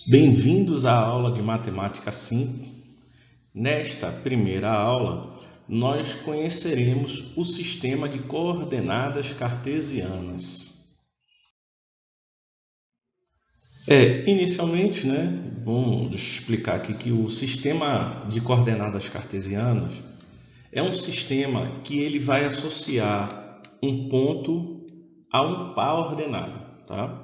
Bem-vindos à aula de Matemática 5. Nesta primeira aula, nós conheceremos o sistema de coordenadas cartesianas. Inicialmente, vamos explicar aqui que o sistema de coordenadas cartesianas é um sistema que ele vai associar um ponto a um par ordenado, tá?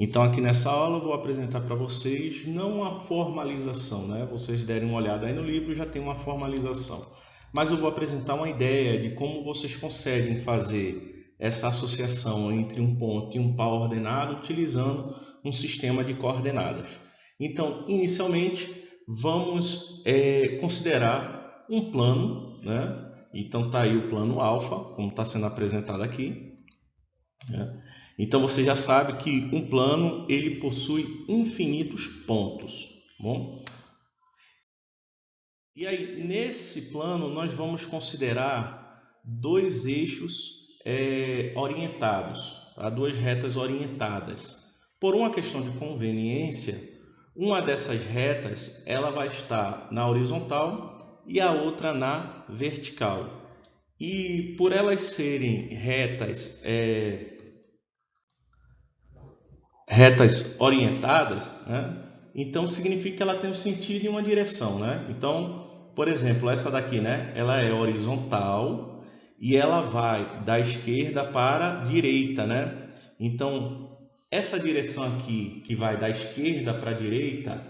Então, aqui nessa aula eu vou apresentar para vocês não a formalização, Vocês derem uma olhada aí no livro, já tem uma formalização. Mas eu vou apresentar uma ideia de como vocês conseguem fazer essa associação entre um ponto e um par ordenado utilizando um sistema de coordenadas. Então, inicialmente, vamos considerar um plano, Então, está aí o plano alfa, como está sendo apresentado aqui. Então você já sabe que um plano ele possui infinitos pontos, bom? E aí nesse plano nós vamos considerar dois eixos orientados, tá? Duas retas orientadas. Por uma questão de conveniência, uma dessas retas ela vai estar na horizontal e a outra na vertical. E por elas serem retas orientadas, então significa que ela tem um sentido e uma direção, Então, por exemplo, essa daqui, ela é horizontal e ela vai da esquerda para a direita, Então, essa direção aqui, que vai da esquerda para a direita,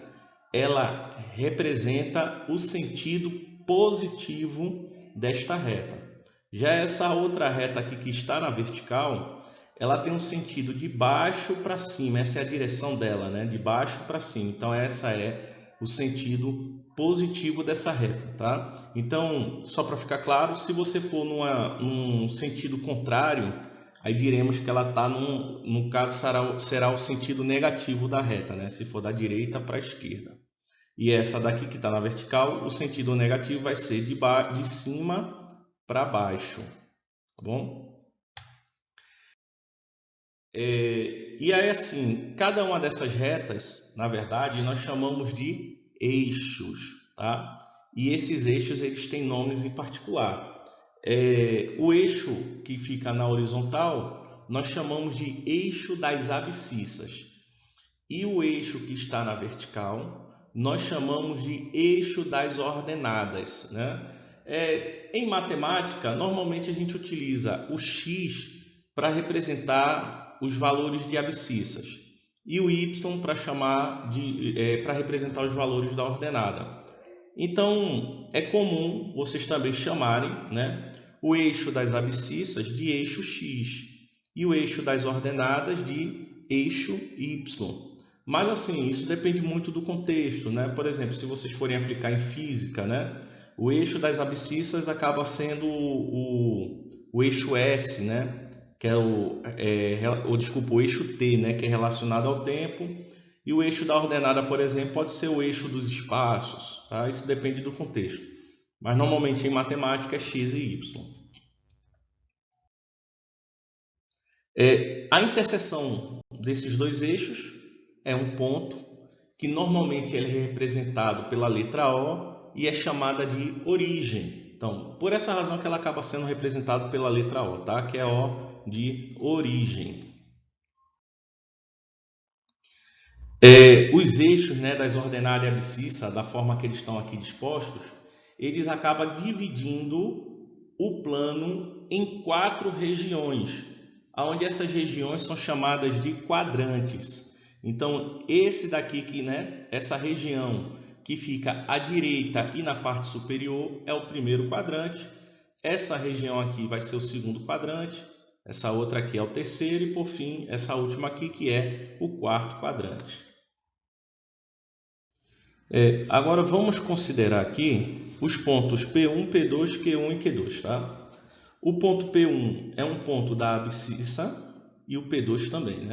ela representa o sentido positivo desta reta. Já essa outra reta aqui que está na vertical, ela tem um sentido de baixo para cima, essa é a direção dela, de baixo para cima. Então, essa é o sentido positivo dessa reta, tá? Então, só para ficar claro, se você for num sentido contrário, aí diremos que ela está, no caso, será o sentido negativo da reta, Se for da direita para a esquerda. E essa daqui que está na vertical, o sentido negativo vai ser de cima para baixo, tá bom? E aí, assim, cada uma dessas retas, na verdade, nós chamamos de eixos, tá? E esses eixos, eles têm nomes em particular. O eixo que fica na horizontal, nós chamamos de eixo das abscissas. E o eixo que está na vertical, nós chamamos de eixo das ordenadas, em matemática, normalmente a gente utiliza o x para representar os valores de abscissas e o y para representar os valores da ordenada. Então, é comum vocês também chamarem o eixo das abscissas de eixo x e o eixo das ordenadas de eixo y. Mas assim, isso depende muito do contexto, Por exemplo, se vocês forem aplicar em física, o eixo das abscissas acaba sendo o eixo S, que é o eixo T, que é relacionado ao tempo, e o eixo da ordenada, por exemplo, pode ser o eixo dos espaços, tá? Isso depende do contexto. Mas normalmente em matemática é x e y. A interseção desses dois eixos é um ponto que normalmente ele é representado pela letra O e é chamada de origem. Então, por essa razão que ela acaba sendo representada pela letra O, tá? Que é O de origem. Os eixos das ordenadas e abscissa, da forma que eles estão aqui dispostos, eles acabam dividindo o plano em 4 regiões, onde essas regiões são chamadas de quadrantes. Então, esse daqui, essa região que fica à direita e na parte superior é o primeiro quadrante. Essa região aqui vai ser o segundo quadrante. Essa outra aqui é o terceiro e, por fim, essa última aqui que é o quarto quadrante. Agora vamos considerar aqui os pontos P1, P2, Q1 e Q2, tá? O ponto P1 é um ponto da abscissa e o P2 também,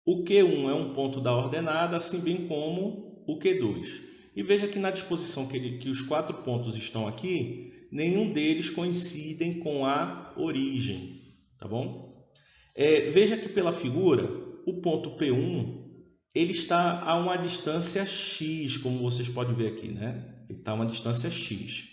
O Q1 é um ponto da ordenada, assim bem como o Q2. E veja que na disposição que os 4 pontos estão aqui, nenhum deles coincidem com a origem, tá bom? Veja que pela figura, o ponto P1 ele está a uma distância x, como vocês podem ver aqui, né? Ele está a uma distância x.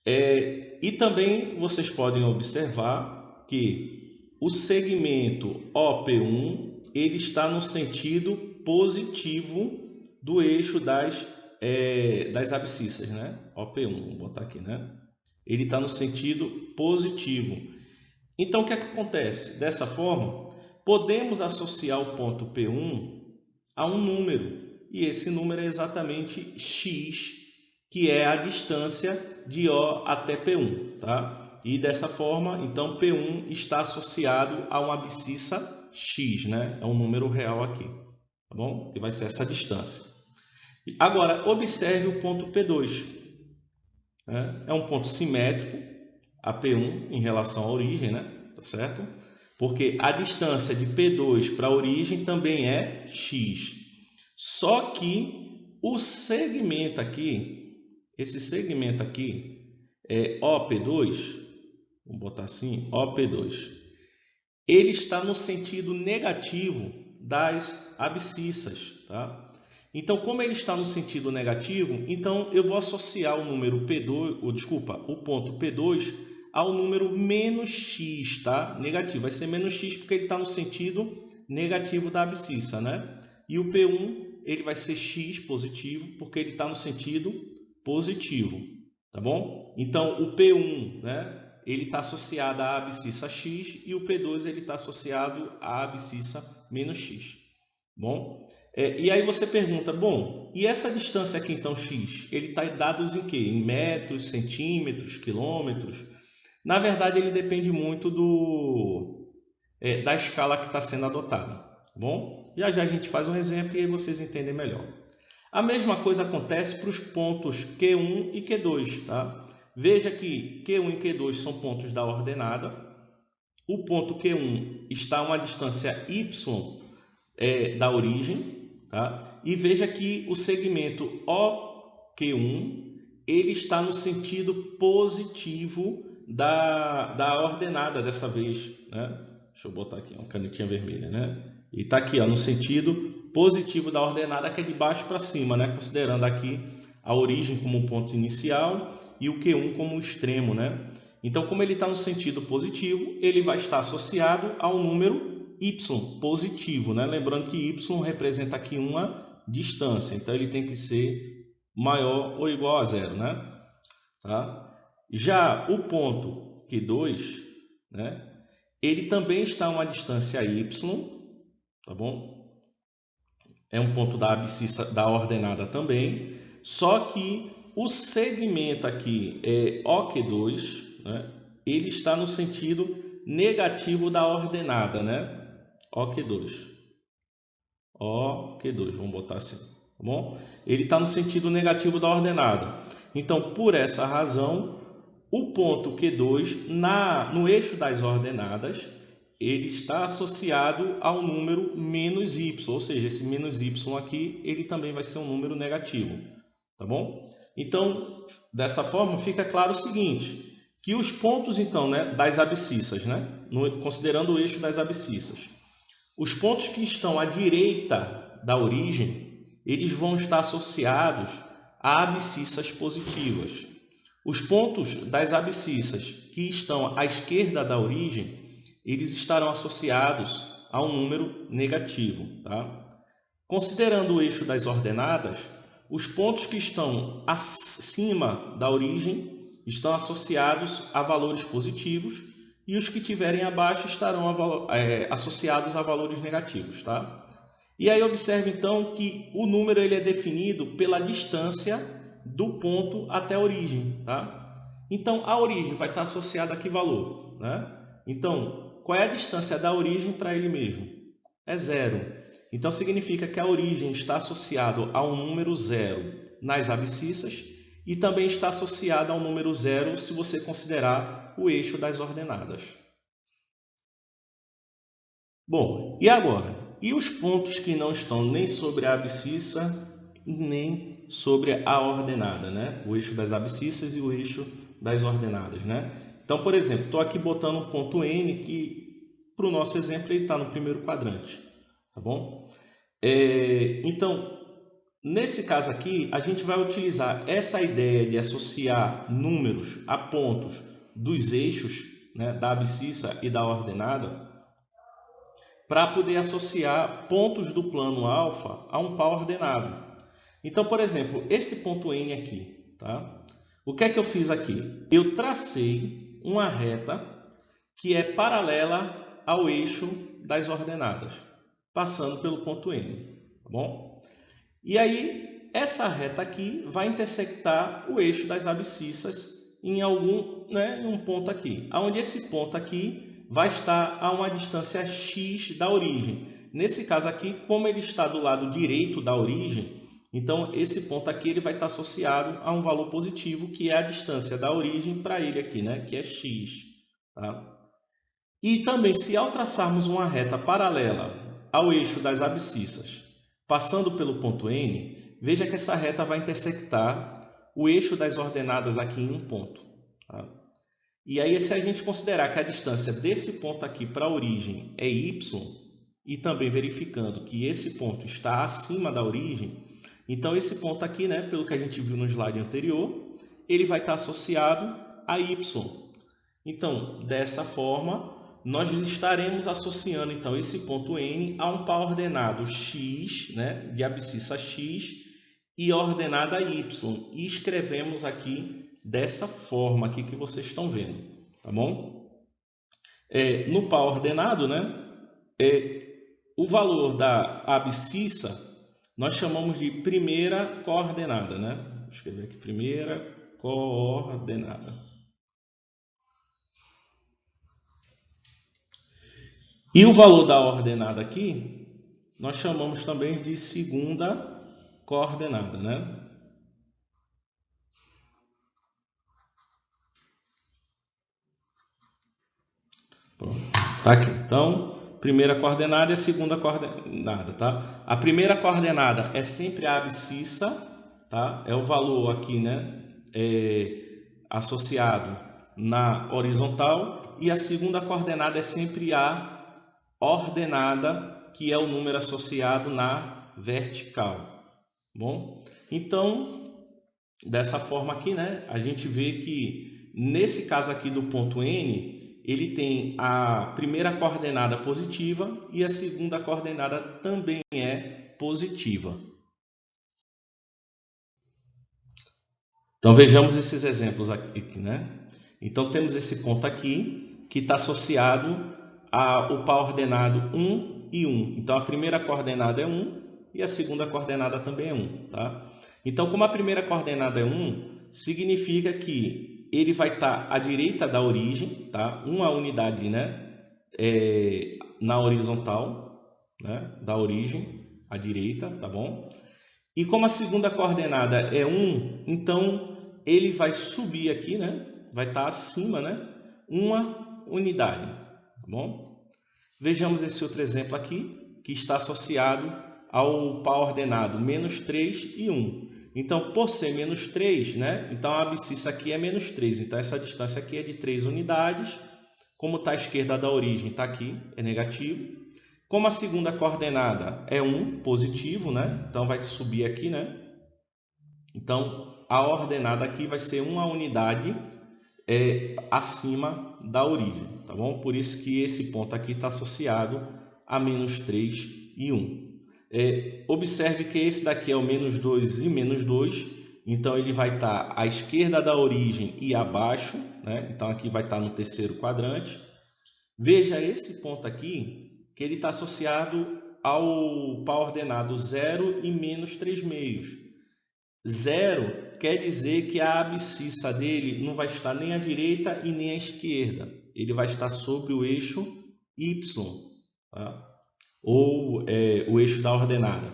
E também vocês podem observar que o segmento OP1 ele está no sentido positivo do eixo das abscissas, né? OP1, vamos botar aqui, né? Ele está no sentido positivo. Então, o que é que acontece? Dessa forma, podemos associar o ponto P1 a um número, e esse número é exatamente x, que é a distância de O até P1, tá? E dessa forma, então, P1 está associado a uma abscissa x, né? É um número real aqui, tá bom? E vai ser essa distância. Agora, observe o ponto P2. Né? É um ponto simétrico a P1 em relação à origem, né? Tá certo? Porque a distância de P2 para a origem também é x. Só que o segmento aqui, esse segmento aqui, é OP2, vamos botar assim, OP2, ele está no sentido negativo das abscissas, tá? Então, como ele está no sentido negativo, então eu vou associar o número P2, o ponto P2 ao número menos x, tá? Negativo, vai ser menos x porque ele está no sentido negativo da abscissa, né? E o P1, ele vai ser x positivo porque ele está no sentido positivo, tá bom? Então, o P1, né? Ele está associado à abscissa x e o P2 ele está associado à abscissa menos x, bom? E aí você pergunta, bom, e essa distância aqui então x, ele está dado em quê? Em metros, centímetros, quilômetros? Na verdade, ele depende muito da escala que está sendo adotada, tá bom? Já já a gente faz um exemplo e aí vocês entendem melhor. A mesma coisa acontece para os pontos Q1 e Q2, tá? Veja que Q1 e Q2 são pontos da ordenada. O ponto Q1 está a uma distância y da origem, tá? E veja que o segmento OQ1 ele está no sentido positivo da ordenada dessa vez, né? Deixa eu botar aqui uma canetinha vermelha, né? E está aqui, ó, no sentido positivo da ordenada, que é de baixo para cima, né? Considerando aqui a origem como ponto inicial e o Q1 como extremo, né? Então, como ele está no sentido positivo, ele vai estar associado ao número y positivo, né? Lembrando que y representa aqui uma distância, então ele tem que ser maior ou igual a zero, né? Tá? Já o ponto Q2, né? Ele também está a uma distância y, tá bom? É um ponto da abscissa da ordenada também, só que o segmento aqui é OQ2, né? Ele está no sentido negativo da ordenada, né? OQ2. OQ2, vamos botar assim, tá bom? Ele está no sentido negativo da ordenada. Então, por essa razão, o ponto Q2 no eixo das ordenadas, ele está associado ao número menos y, ou seja, esse menos y aqui, ele também vai ser um número negativo, tá bom? Então, dessa forma, fica claro o seguinte, que os pontos, então, né, das abscissas, né, considerando o eixo das abscissas, os pontos que estão à direita da origem, eles vão estar associados a abscissas positivas. Os pontos das abscissas que estão à esquerda da origem, eles estarão associados a um número negativo, tá? Considerando o eixo das ordenadas, os pontos que estão acima da origem estão associados a valores positivos e os que estiverem abaixo estarão associados a valores negativos, tá? E aí observe então que o número ele é definido pela distância do ponto até a origem, tá? Então a origem vai estar associada a que valor, né? Então, qual é a distância da origem para ele mesmo? É zero. Então significa que a origem está associada a um número zero nas abscissas e também está associada ao número zero se você considerar o eixo das ordenadas. Bom, e agora? E os pontos que não estão nem sobre a abscissa nem sobre a ordenada, né? O eixo das abscissas e o eixo das ordenadas, né? Então, por exemplo, estou aqui botando um ponto N que, para o nosso exemplo, ele está no primeiro quadrante, tá bom? Então, nesse caso aqui, a gente vai utilizar essa ideia de associar números a pontos dos eixos, né, da abscissa e da ordenada, para poder associar pontos do plano alfa a um par ordenado. Então, por exemplo, esse ponto N aqui, tá? O que é que eu fiz aqui? Eu tracei uma reta que é paralela ao eixo das ordenadas, passando pelo ponto N, tá bom? E aí, essa reta aqui vai intersectar o eixo das abscissas em em um ponto aqui, onde esse ponto aqui vai estar a uma distância x da origem. Nesse caso aqui, como ele está do lado direito da origem, então esse ponto aqui ele vai estar associado a um valor positivo, que é a distância da origem para ele aqui, né? Que é x. Tá? E também, se ao traçarmos uma reta paralela ao eixo das abscissas, passando pelo ponto N, veja que essa reta vai intersectar o eixo das ordenadas aqui em um ponto. Tá? E aí, se a gente considerar que a distância desse ponto aqui para a origem é y, e também verificando que esse ponto está acima da origem, então esse ponto aqui, né, pelo que a gente viu no slide anterior, ele vai estar associado a y. Então, dessa forma, nós estaremos associando então esse ponto N a um par ordenado x, né, de abscissa x, e ordenada y. E escrevemos aqui dessa forma aqui que vocês estão vendo, tá bom? No par ordenado, né, o valor da abscissa nós chamamos de primeira coordenada, né? Vou escrever aqui primeira coordenada. E o valor da ordenada aqui, nós chamamos também de segunda coordenada, né? Pronto. Tá aqui. Então, primeira coordenada e a segunda coordenada, tá? A primeira coordenada é sempre a abscissa, tá? É o valor aqui, né? Associado na horizontal, e a segunda coordenada é sempre a ordenada, que é o número associado na vertical. Bom, então, dessa forma aqui, né, a gente vê que nesse caso aqui do ponto N, ele tem a primeira coordenada positiva e a segunda coordenada também é positiva. Então, vejamos esses exemplos aqui, né? Então, temos esse ponto aqui que está associado ao par ordenado 1 e 1. Então, a primeira coordenada é 1 e a segunda coordenada também é 1. Tá? Então, como a primeira coordenada é 1, significa que ele vai estar à direita da origem, tá? Uma unidade, né? Na horizontal, né? Da origem, à direita, tá bom? E como a segunda coordenada é 1, então ele vai subir aqui, né? Vai estar acima, né? Uma unidade, tá bom? Vejamos esse outro exemplo aqui, que está associado ao par ordenado menos 3 e 1. Então, por ser menos 3, né? Então a abscissa aqui é menos 3. Então, essa distância aqui é de 3 unidades. Como está à esquerda da origem, está aqui, é negativo. Como a segunda coordenada é 1, positivo, né? Então, vai subir aqui, né? Então, a ordenada aqui vai ser uma unidade acima da origem, tá bom? Por isso que esse ponto aqui está associado a menos 3 e 1. Observe que esse daqui é o menos 2 e menos 2, então ele vai estar à esquerda da origem e abaixo, né? Então, aqui vai estar no terceiro quadrante. Veja esse ponto aqui, que ele está associado ao par ordenado 0 e menos 3 meios. 0 quer dizer que a abscissa dele não vai estar nem à direita e nem à esquerda. Ele vai estar sobre o eixo y, tá? Ou o eixo da ordenada.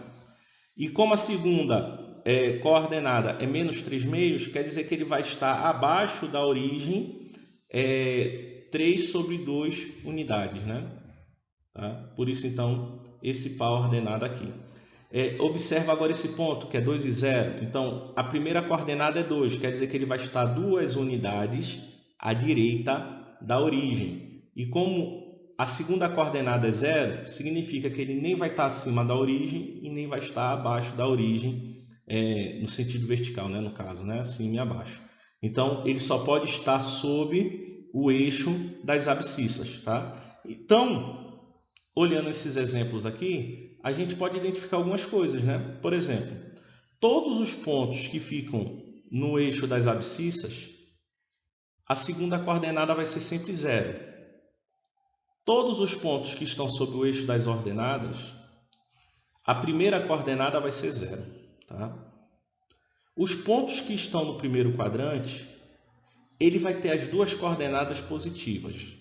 E como a segunda coordenada é menos 3 meios, quer dizer que ele vai estar abaixo da origem 3 sobre 2 unidades, né? Tá? Por isso, então, esse par ordenado aqui. Observa agora esse ponto, que é 2 e 0. Então, a primeira coordenada é 2, quer dizer que ele vai estar 2 unidades à direita da origem. E como a segunda coordenada é 0, significa que ele nem vai estar acima da origem e nem vai estar abaixo da origem, no sentido vertical, né, no caso, né, acima e abaixo. Então, ele só pode estar sob o eixo das abscissas. Tá? Então, olhando esses exemplos aqui, a gente pode identificar algumas coisas. Né? Por exemplo, todos os pontos que ficam no eixo das abscissas, a segunda coordenada vai ser sempre 0. Todos os pontos que estão sob o eixo das ordenadas, a primeira coordenada vai ser 0. Tá? Os pontos que estão no primeiro quadrante, ele vai ter as duas coordenadas positivas.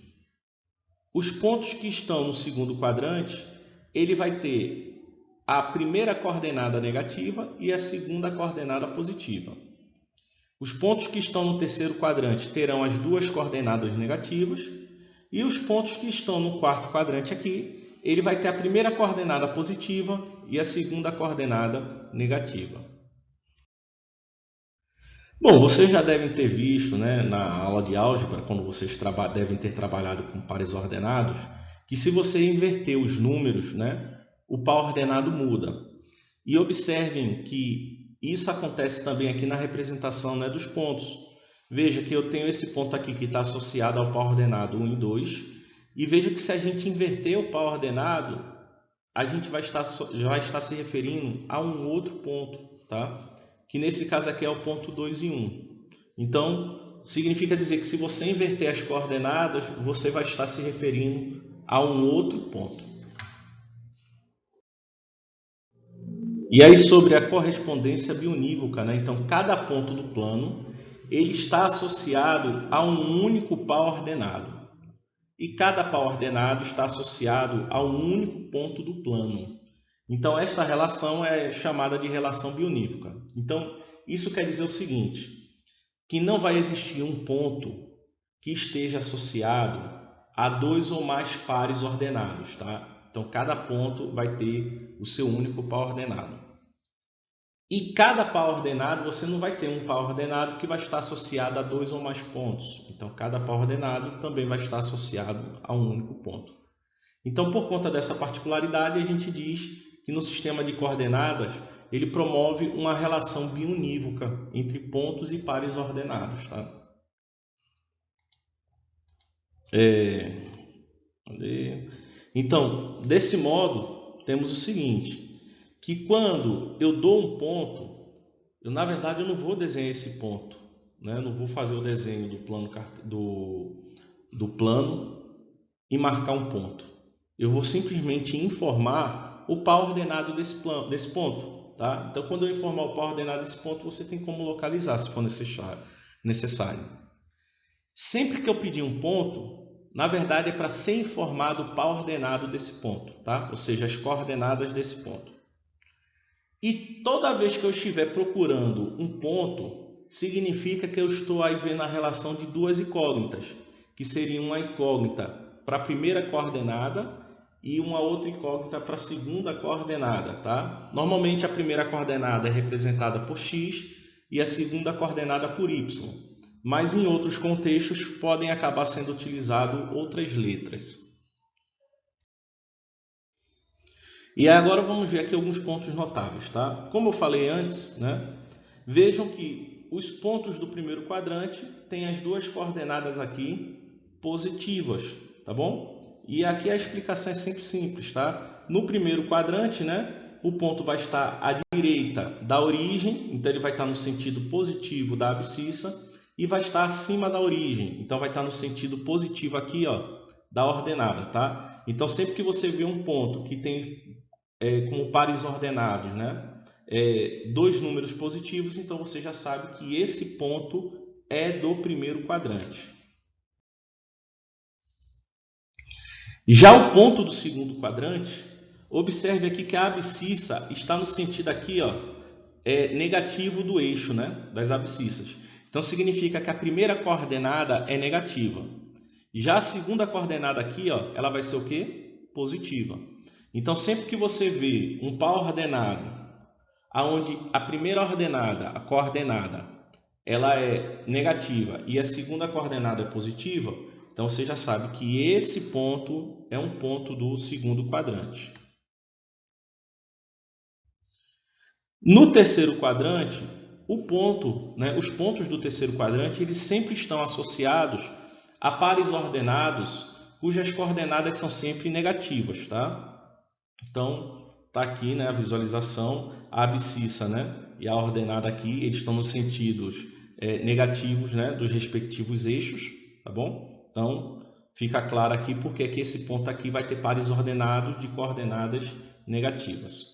Os pontos que estão no segundo quadrante, ele vai ter a primeira coordenada negativa e a segunda coordenada positiva. Os pontos que estão no terceiro quadrante terão as duas coordenadas negativas. E os pontos que estão no quarto quadrante aqui, ele vai ter a primeira coordenada positiva e a segunda coordenada negativa. Bom, vocês já devem ter visto, né, na aula de álgebra, quando vocês devem ter trabalhado com pares ordenados, que se você inverter os números, né, o par ordenado muda. E observem que isso acontece também aqui na representação, né, dos pontos. Veja que eu tenho esse ponto aqui que está associado ao par ordenado 1 e 2. E veja que se a gente inverter o par ordenado, a gente já vai estar se referindo a um outro ponto, tá? Que nesse caso aqui é o ponto 2 e 1. Então, significa dizer que se você inverter as coordenadas, você vai estar se referindo a um outro ponto. E aí sobre a correspondência biunívoca, né? Então, cada ponto do plano ele está associado a um único par ordenado. E cada par ordenado está associado a um único ponto do plano. Então, esta relação é chamada de relação biunívoca. Então, isso quer dizer o seguinte, que não vai existir um ponto que esteja associado a dois ou mais pares ordenados. Tá? Então, cada ponto vai ter o seu único par ordenado. E cada par ordenado, você não vai ter um par ordenado que vai estar associado a dois ou mais pontos. Então, cada par ordenado também vai estar associado a um único ponto. Então, por conta dessa particularidade, a gente diz que no sistema de coordenadas, ele promove uma relação biunívoca entre pontos e pares ordenados. Tá? Então, desse modo, temos o seguinte, que quando eu dou um ponto, na verdade, eu não vou desenhar esse ponto, né? Não vou fazer o desenho do plano e marcar um ponto. Eu vou simplesmente informar o par ordenado desse ponto. Tá? Então, quando eu informar o par ordenado desse ponto, você tem como localizar, se for necessário. Sempre que eu pedir um ponto, na verdade, é para ser informado o par ordenado desse ponto, tá? Ou seja, as coordenadas desse ponto. E toda vez que eu estiver procurando um ponto, significa que eu estou aí vendo a relação de duas incógnitas, que seria uma incógnita para a primeira coordenada e uma outra incógnita para a segunda coordenada. Tá? Normalmente a primeira coordenada é representada por x e a segunda coordenada por y, mas em outros contextos podem acabar sendo utilizadas outras letras. E agora vamos ver aqui alguns pontos notáveis. Tá? Como eu falei antes, né? Vejam que os pontos do primeiro quadrante têm as duas coordenadas aqui positivas. Tá bom? E aqui a explicação é sempre simples. Tá? No primeiro quadrante, né, o ponto vai estar à direita da origem, então ele vai estar no sentido positivo da abscissa, e vai estar acima da origem, então vai estar no sentido positivo aqui, ó, da ordenada. Tá? Então sempre que você vê um ponto que tem como pares ordenados, né, dois números positivos, então você já sabe que esse ponto é do primeiro quadrante. Já o ponto do segundo quadrante, observe aqui que a abscissa está no sentido aqui, ó, negativo do eixo, né, das abscissas. Então significa que a primeira coordenada é negativa. Já a segunda coordenada aqui, ó, ela vai ser o quê? Positiva. Então, sempre que você vê um par ordenado, onde a primeira ordenada, a coordenada, ela é negativa e a segunda coordenada é positiva, Então você já sabe que esse ponto é um ponto do segundo quadrante. No terceiro quadrante, os pontos do terceiro quadrante, eles sempre estão associados a pares ordenados cujas coordenadas são sempre negativas, tá? Então, tá aqui, né, a visualização, a abscissa, né, e a ordenada aqui, eles estão nos sentidos negativos, né, dos respectivos eixos, tá bom? Então, fica claro aqui porque que esse ponto aqui vai ter pares ordenados de coordenadas negativas.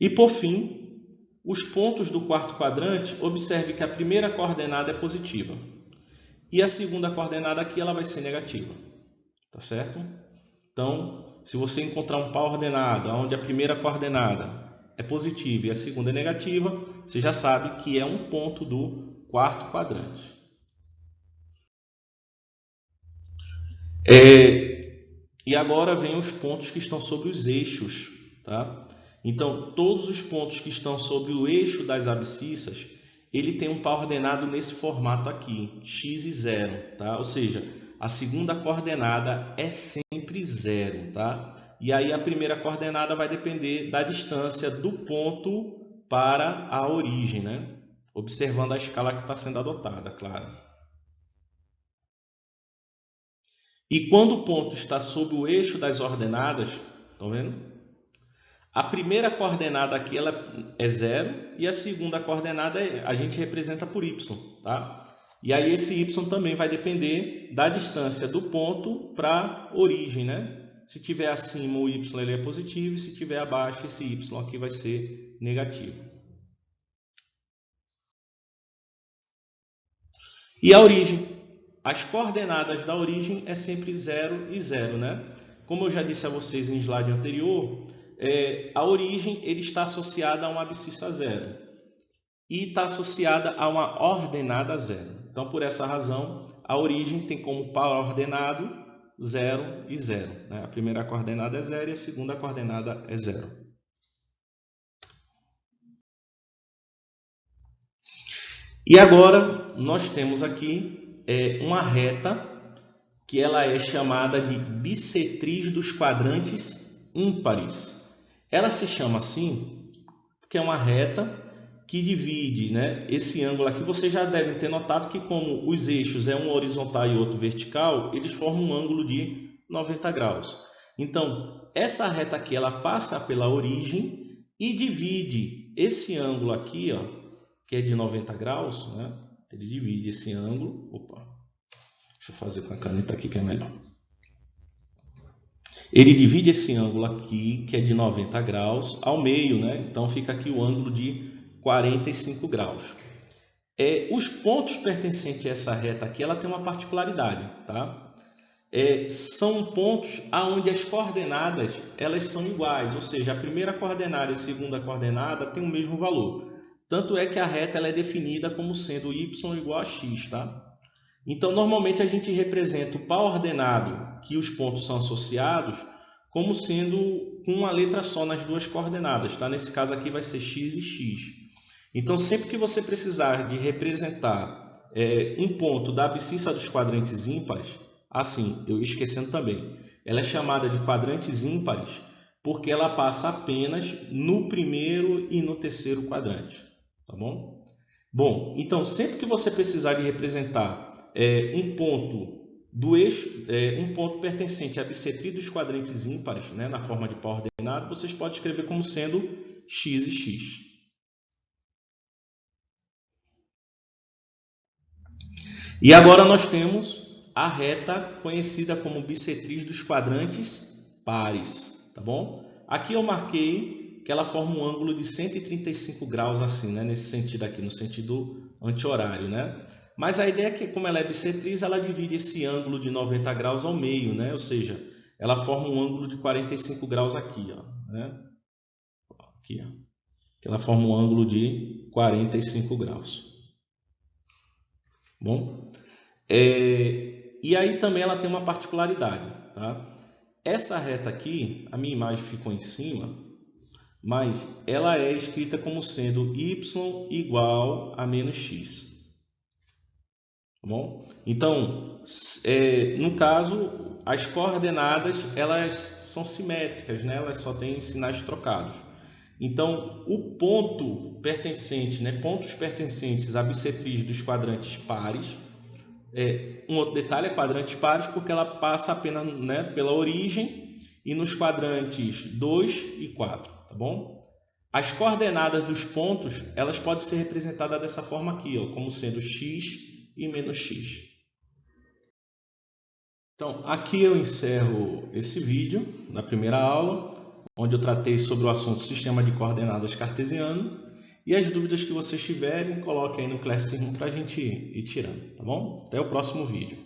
E por fim, os pontos do quarto quadrante, observe que a primeira coordenada é positiva. E a segunda coordenada aqui ela vai ser negativa. Tá certo? Então, se você encontrar um par ordenado onde a primeira coordenada é positiva e a segunda é negativa, você já sabe que é um ponto do quarto quadrante. E agora vem os pontos que estão sobre os eixos, tá? Então, todos os pontos que estão sobre o eixo das abscissas, ele tem um par ordenado nesse formato aqui, x e 0, tá? Ou seja, a segunda coordenada é sempre 0, tá? E aí a primeira coordenada vai depender da distância do ponto para a origem, né? Observando a escala que está sendo adotada, claro. E quando o ponto está sob o eixo das ordenadas, estão vendo? A primeira coordenada aqui ela é 0 e a segunda coordenada a gente representa por y, tá? E aí esse y também vai depender da distância do ponto para a origem, né? Se tiver acima o y ele é positivo, e se tiver abaixo esse y aqui vai ser negativo. E a origem? As coordenadas da origem é sempre 0 e 0, né? Como eu já disse a vocês em slide anterior, a origem ele está associada a uma abscissa zero e está associada a uma ordenada zero. Então, por essa razão, a origem tem como par ordenado 0 e 0. Né? A primeira coordenada é 0 e a segunda coordenada é 0. E agora, nós temos aqui uma reta que ela é chamada de bissetriz dos quadrantes ímpares. Ela se chama assim porque é uma reta que divide, né, esse ângulo aqui. Vocês já devem ter notado que como os eixos é um horizontal e outro vertical, eles formam um ângulo de 90 graus. Então, essa reta aqui ela passa pela origem e divide esse ângulo aqui, ó, que é de 90 graus, né? Ele divide esse ângulo. Opa, deixa eu fazer com a caneta aqui que é melhor. Ele divide esse ângulo aqui, que é de 90 graus, ao meio, né? Então fica aqui o ângulo de 45 graus. Os pontos pertencentes a essa reta aqui, ela tem uma particularidade, tá? São pontos onde as coordenadas elas são iguais, ou seja, a primeira coordenada e a segunda coordenada têm o mesmo valor. Tanto é que a reta ela é definida como sendo y igual a x, tá? Então, normalmente a gente representa o par ordenado que os pontos são associados como sendo com uma letra só nas duas coordenadas, tá? Nesse caso aqui vai ser x e x. Então, sempre que você precisar de representar um ponto da abscissa dos quadrantes ímpares, assim, eu esquecendo também, ela é chamada de quadrantes ímpares porque ela passa apenas no primeiro e no terceiro quadrante, tá bom? Bom, então sempre que você precisar de representar um ponto do eixo, um ponto pertencente à bissetriz dos quadrantes ímpares, né, na forma de par ordenado, vocês podem escrever como sendo x e x. E agora nós temos a reta conhecida como bissetriz dos quadrantes pares, tá bom? Aqui eu marquei que ela forma um ângulo de 135 graus assim, né, nesse sentido aqui, no sentido anti-horário, né? Mas a ideia é que, como ela é bissetriz, ela divide esse ângulo de 90 graus ao meio, né? Ou seja, ela forma um ângulo de 45 graus aqui, ó, né? Aqui, ó. Ela forma um ângulo de 45 graus. Bom, e aí também ela tem uma particularidade, tá? Essa reta aqui, a minha imagem ficou em cima, mas ela é escrita como sendo y igual a menos x. Tá bom? Então, no caso, as coordenadas elas são simétricas, né? Elas só têm sinais trocados. Então, o ponto pertencente, né? Pontos pertencentes à bissetriz dos quadrantes pares. Um outro detalhe é quadrantes pares porque ela passa apenas, né, pela origem e nos quadrantes 2 e 4, tá bom? As coordenadas dos pontos, elas podem ser representadas dessa forma aqui, ó, como sendo x e menos x. Então, aqui eu encerro esse vídeo da primeira aula, onde eu tratei sobre o assunto sistema de coordenadas cartesiano. E as dúvidas que vocês tiverem, coloquem aí no Classroom para a gente ir tirando, tá bom? Até o próximo vídeo.